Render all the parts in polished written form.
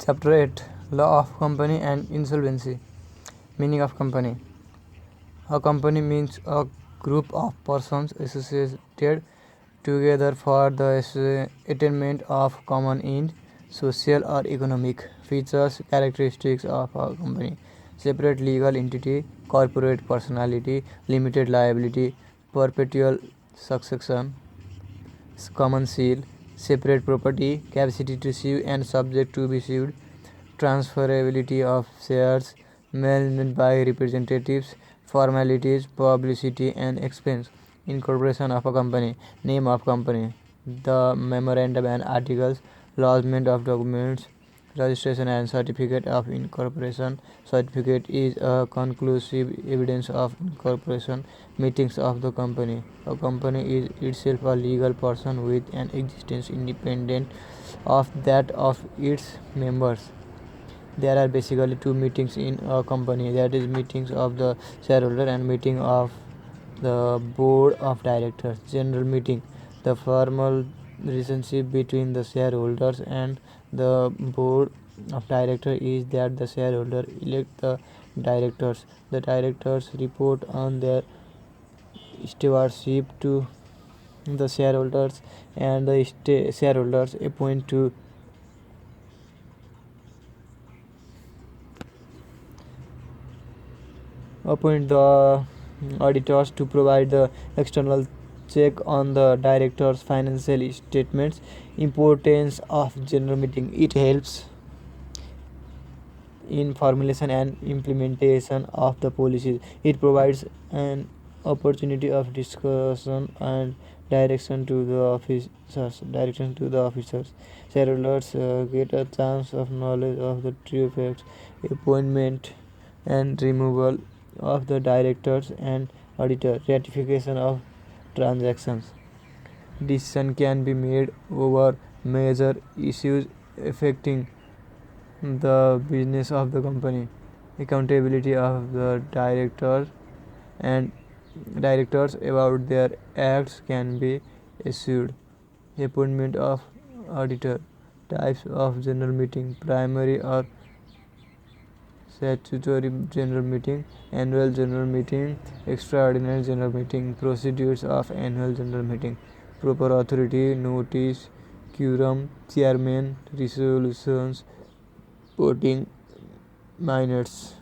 Chapter 8, Law of Company and Insolvency. Meaning of company. A company means a group of persons associated together for the attainment of common end, social or economic. Features, characteristics of a company: separate legal entity, corporate personality, limited liability, perpetual succession, common seal, separate property, capacity to sue and subject to be sued, transferability of shares, management by representatives, formalities, publicity and expense, incorporation of a company, name of company, the memorandum and articles, lodgment of documents, registration and certificate of incorporation. Certificate is a conclusive evidence of incorporation. Meetings of the company. A company is itself a legal person with an existence independent of that of its members. There are basically two meetings in a company, that is meetings of the shareholder and meeting of the board of directors. General meeting, the formal relationship between the shareholders and the board of directors is that the shareholder elect the directors. The directors report on their stewardship to the shareholders, and the shareholders appoint the auditors to provide the external check on the director's financial statements. Importance of general meeting: it helps in formulation and implementation of the policies. It provides an opportunity of discussion and direction to the officers. Shareholders get a chance of knowledge of the true facts. Appointment and removal of the directors and auditor. Ratification of transactions. Decision can be made over major issues affecting the business of the company. Accountability of the directors about their acts can be assured. Appointment of auditor. Types of general meeting: primary or statutory general meeting, annual general meeting, extraordinary general meeting. Procedures of annual general meeting: proper authority, notice, quorum, chairman, resolutions, voting, minutes.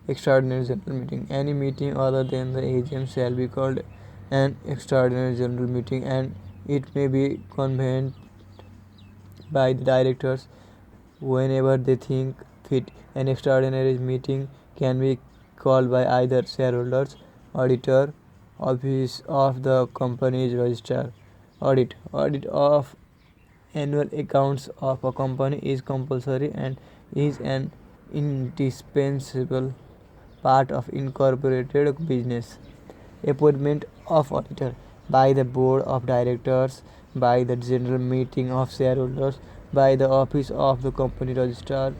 Extraordinary general meeting: any meeting other than the AGM shall be called an extraordinary general meeting, and it may be convened by the directors whenever they think fit. An extraordinary meeting can be called by either shareholders, auditor, office of the company's registrar. Audit of annual accounts of a company is compulsory and is an indispensable part of incorporated business. Appointment of auditor: by the board of directors, by the general meeting of shareholders, by the office of the company registrar,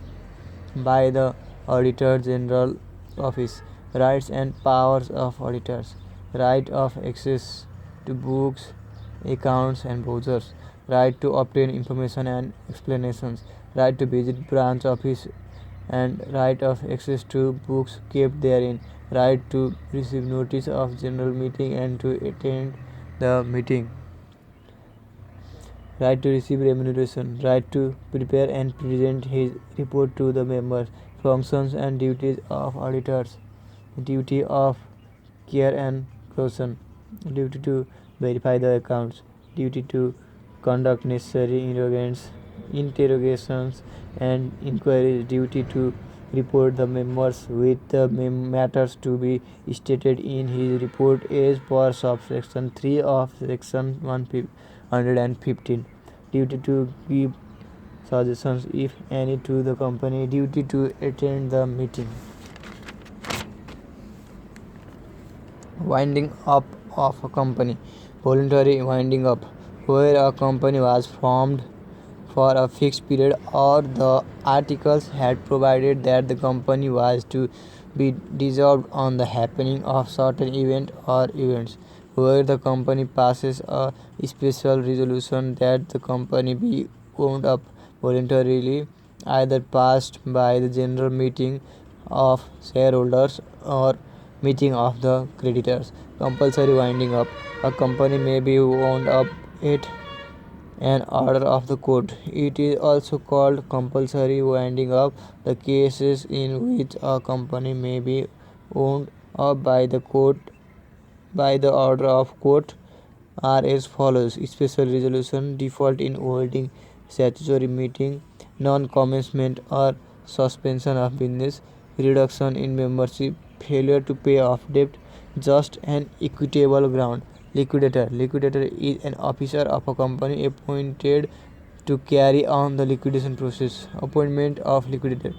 by the auditor general office. Rights and powers of auditors: right of access to books, accounts and vouchers, right to obtain information and explanations, right to visit branch office and right of access to books kept therein, right to receive notice of general meeting and to attend the meeting, right to receive remuneration, right to prepare and present his report to the members. Functions and duties of auditors: duty of care and caution, duty to verify the accounts, duty to conduct necessary interrogations and inquiries, duty to report the members with the matters to be stated in his report as per subsection 3 of section 115, duty to give suggestions if any to the company, duty to attend the meeting. Winding up of a company: voluntary winding up, where a company was formed for a fixed period or the articles had provided that the company was to be dissolved on the happening of certain event or events, where the company passes a special resolution that the company be wound up voluntarily, either passed by the general meeting of shareholders or meeting of the creditors. Compulsory winding up. A company may be wound up at an order of the court. It is also called compulsory winding up. The cases in which a company may be wound up by the court by the order of court are as follows: special resolution, default in holding statutory meeting, non-commencement or suspension of business, reduction in membership, failure to pay off debt, just and equitable ground. Liquidator. Liquidator is an officer of a company appointed to carry on the liquidation process. Appointment of liquidator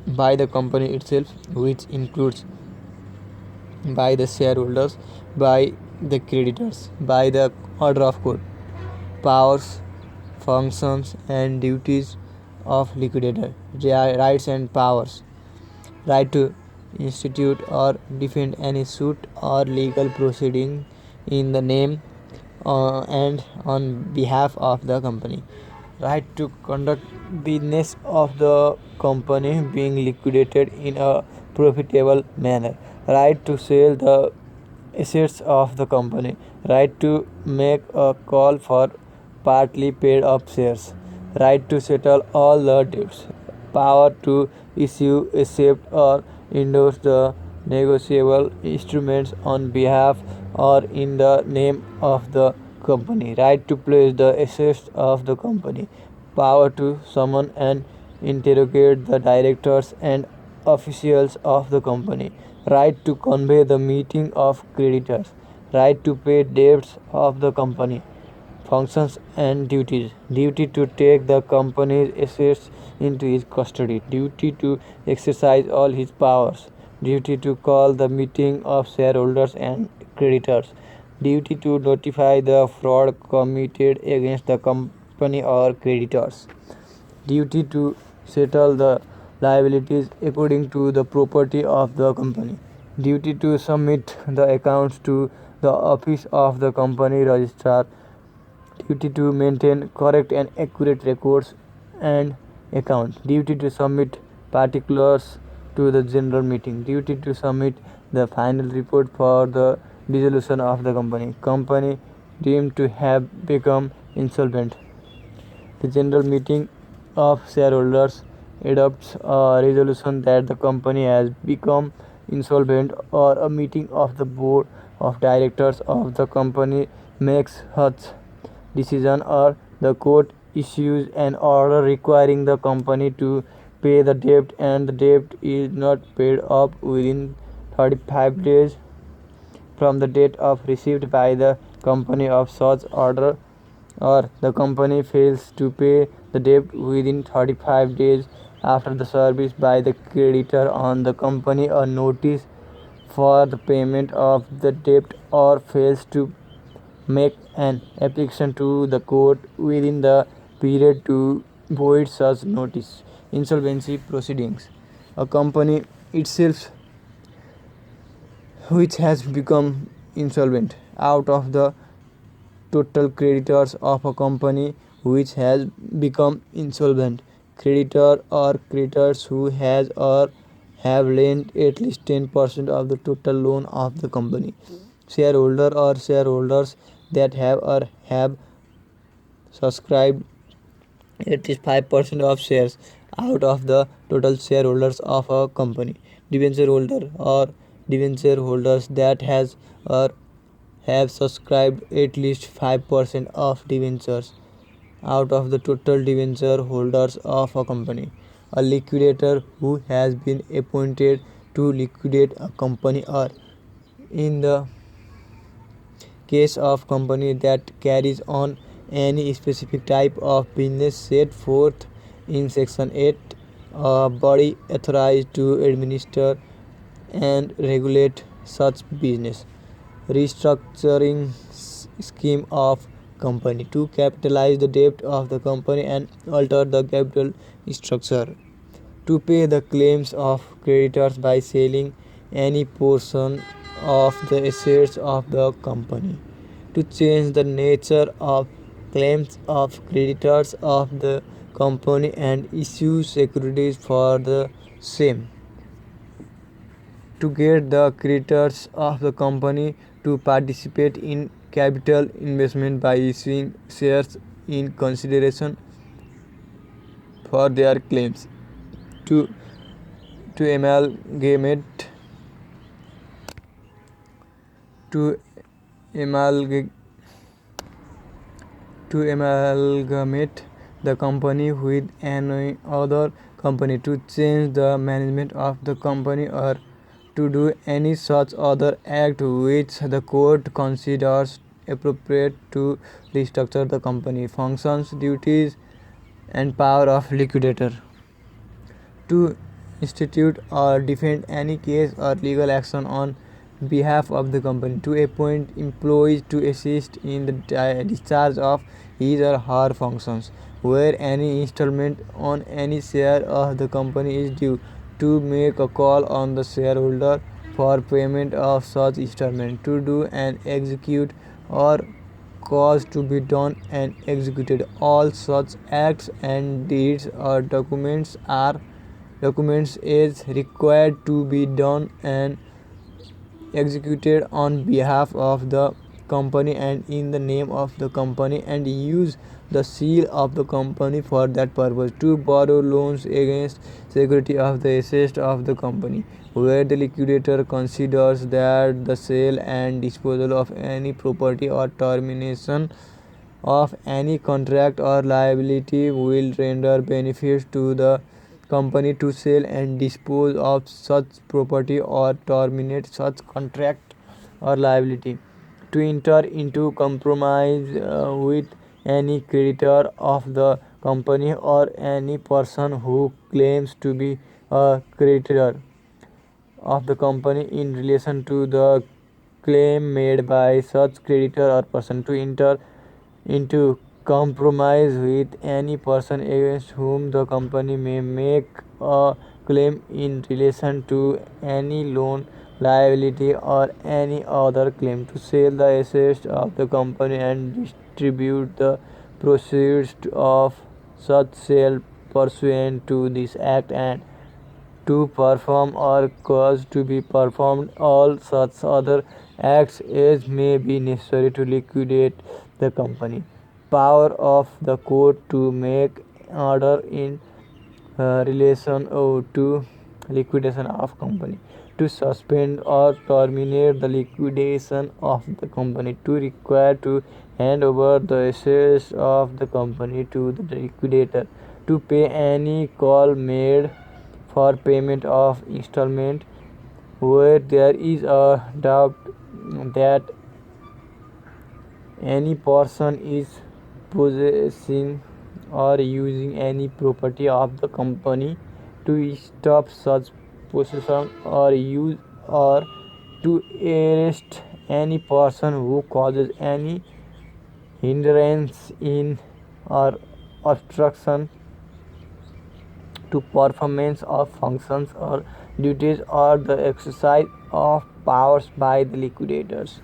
by the company itself, which includes by the shareholders, by the creditors, by the order of court. Powers, functions, and duties of liquidator. Rights and powers. Right to institute or defend any suit or legal proceeding in the name and on behalf of the company. Right to conduct business of the company being liquidated in a profitable manner. Right to sell the assets of the company. Right to make a call for partly paid up shares. Right to settle all the debts. Power to issue, accept, or endorse the negotiable instruments on behalf or in the name of the company. Right to place the assets of the company. Power to summon and interrogate the directors and officials of the company. Right to convey the meeting of creditors. Right to pay debts of the company. Functions and duties. Duty to take the company's assets into his custody. Duty to exercise all his powers. Duty to call the meeting of shareholders and creditors. Duty to notify the fraud committed against the company or creditors. Duty to settle the liabilities according to the property of the company. Duty to submit the accounts to the office of the company registrar. Duty to maintain correct and accurate records and accounts. Duty to submit particulars to the general meeting. Duty to submit the final report for the dissolution of the company. Company deemed to have become insolvent. The general meeting of shareholders adopts a resolution that the company has become insolvent, or a meeting of the board of directors of the company makes such decision, or the court issues an order requiring the company to pay the debt and the debt is not paid up within 35 days from the date of received by the company of such order, or the company fails to pay the debt within 35 days after the service by the creditor on the company a notice for the payment of the debt, or fails to make an application to the court within the period to void such notice. Insolvency proceedings. A company itself which has become insolvent. Out of the total creditors of a company which has become insolvent, creditor or creditors who has or have lent at least 10% of the total loan of the company. Shareholder or shareholders that have or have subscribed at least 5% of shares out of the total shareholders of a company. Debenture holder or debenture holders that has or have subscribed at least 5% of debentures out of the total debenture holders of a company. A liquidator who has been appointed to liquidate a company, or in the case of company that carries on any specific type of business set forth in section 8, a body authorized to administer and regulate such business. Restructuring scheme of company to capitalize the debt of the company and alter the capital structure. To pay the claims of creditors by selling any portion of the assets of the company. To change the nature of claims of creditors of the company and issue securities for the same. To get the creditors of the company to participate in capital investment by issuing shares in consideration for their claims. To to amalgamate to amalga- to amalgamate the company with any other company, to change the management of the company, or to do any such other act which the court considers appropriate to restructure the company. Functions, duties, and power of liquidator: to institute or defend any case or legal action on behalf of the company, to appoint employees to assist in the discharge of his or her functions, where any installment on any share of the company is due, to make a call on the shareholder for payment of such installment, to do and execute or cause to be done and executed all such acts and deeds or documents is required to be done and executed on behalf of the company and in the name of the company, and use the seal of the company for that purpose, to borrow loans against security of the assets of the company, where the liquidator considers that the sale and disposal of any property or termination of any contract or liability will render benefits to the company, to sell and dispose of such property or terminate such contract or liability, to enter into compromise with any creditor of the company or any person who claims to be a creditor of the company in relation to the claim made by such creditor or person, to enter into compromise with any person against whom the company may make a claim in relation to any loan, liability, or any other claim, to sell the assets of the company and distribute the proceeds of such sale pursuant to this act, and to perform or cause to be performed all such other acts as may be necessary to liquidate the company. Power of the court to make order in relation to liquidation of company, to suspend or terminate the liquidation of the company, to require to hand over the assets of the company to the liquidator, to pay any call made for payment of installment where there is a doubt that any person is possessing or using any property of the company, to stop such possession or use, or to arrest any person who causes any hindrance in or obstruction to performance of functions or duties or the exercise of powers by the liquidators.